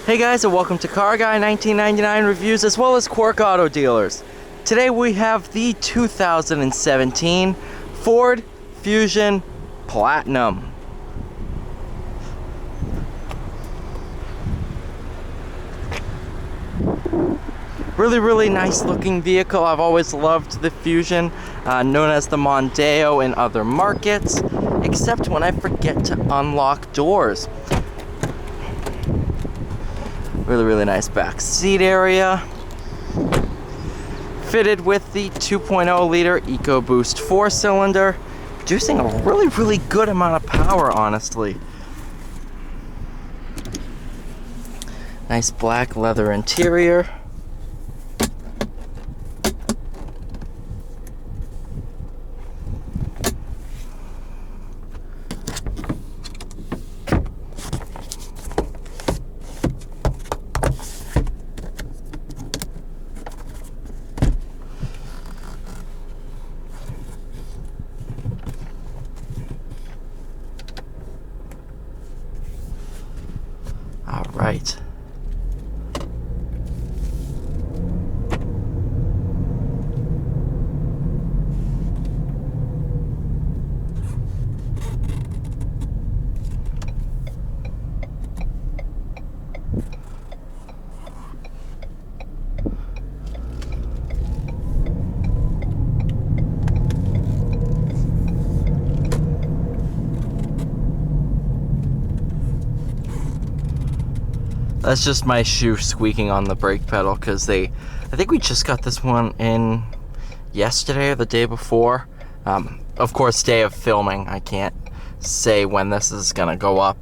Hey guys, and welcome to Car Guy 1999 Reviews as well as Quark Auto Dealers. Today we have the 2017 Ford Fusion Platinum. Really nice looking vehicle. I've always loved the Fusion, known as the Mondeo in other markets, except when I forget to unlock doors. Really nice back seat area. Fitted with the 2.0 liter EcoBoost 4-cylinder, producing a really good amount of power, honestly. Nice black leather interior. All right. That's just my shoe squeaking on the brake pedal because I think we just got this one in yesterday or the day before. Of course, day of filming. I can't say when this is gonna go up.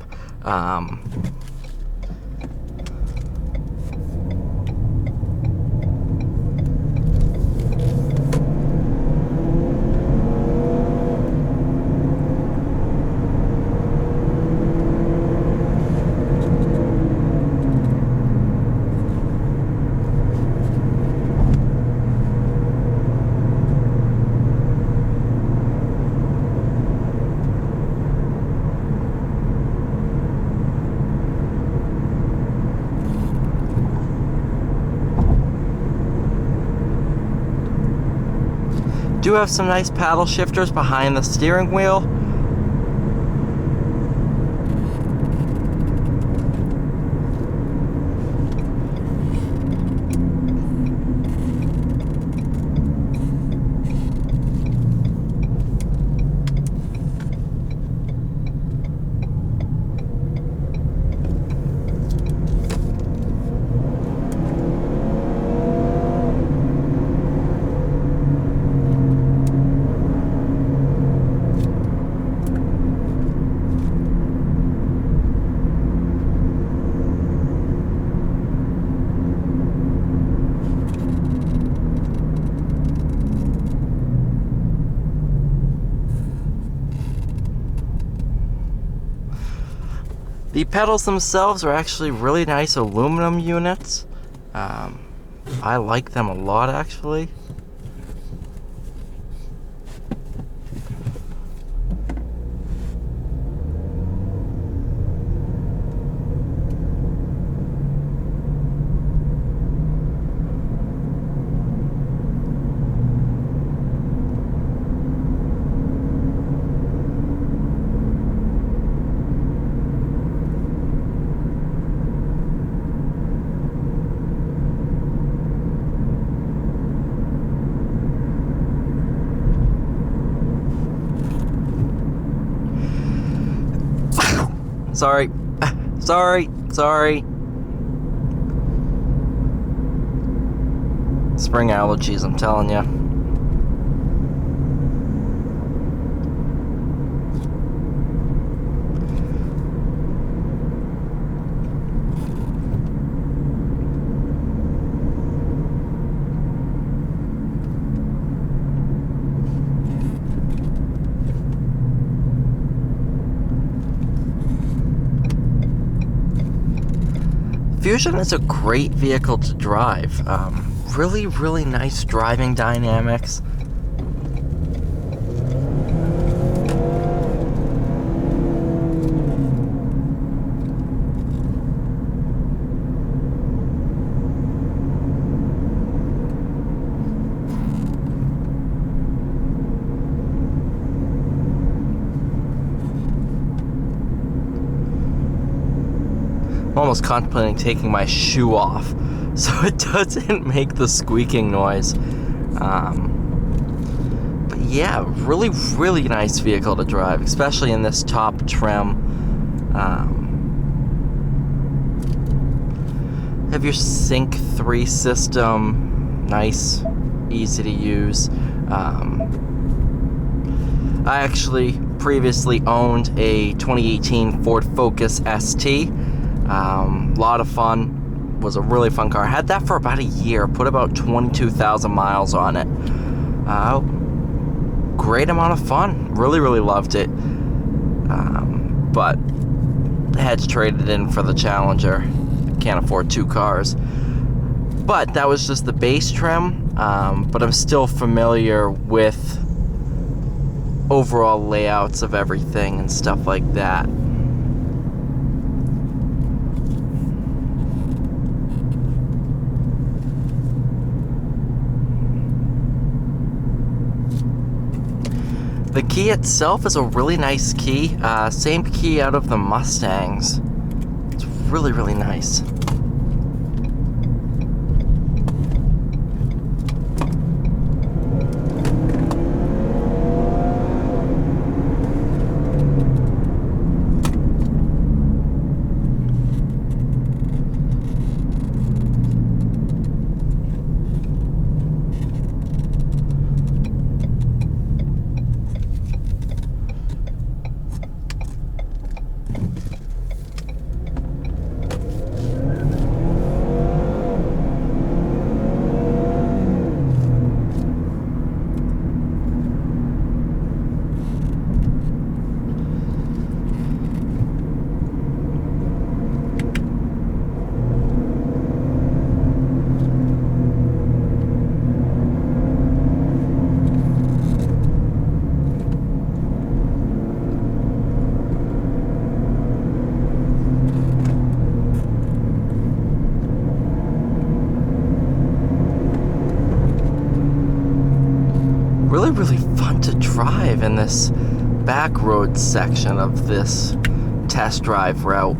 Do have some nice paddle shifters behind the steering wheel. The pedals themselves are actually really nice aluminum units. I like them a lot, actually. Sorry. Spring allergies, I'm telling you. Fusion is a great vehicle to drive. Really nice driving dynamics. was contemplating taking my shoe off so it doesn't make the squeaking noise. But yeah, really, really nice vehicle to drive, especially in this top trim. Have your Sync 3 system, nice, easy to use. I actually previously owned a 2018 Ford Focus ST. Lot of fun. Was a really fun car. Had that for about a year. Put about 22,000 miles on it. Great amount of fun. Really, really loved it. But had to trade it in for the Challenger. Can't afford two cars. But that was just the base trim. But I'm still familiar with overall layouts of everything and stuff like that. The key itself is a really nice key. Same key out of the Mustangs. It's really, really nice. Really, really fun to drive in this back road section of this test drive route.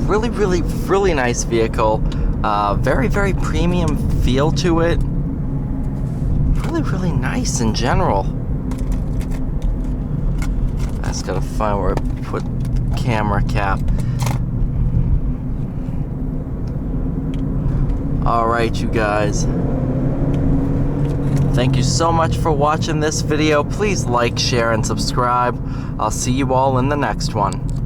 Really, really, really nice vehicle. Very, very premium feel to it. Really, really nice in general. I just gotta find where I put the camera cap. Alright, you guys. Thank you so much for watching this video. Please like, share, and subscribe. I'll see you all in the next one.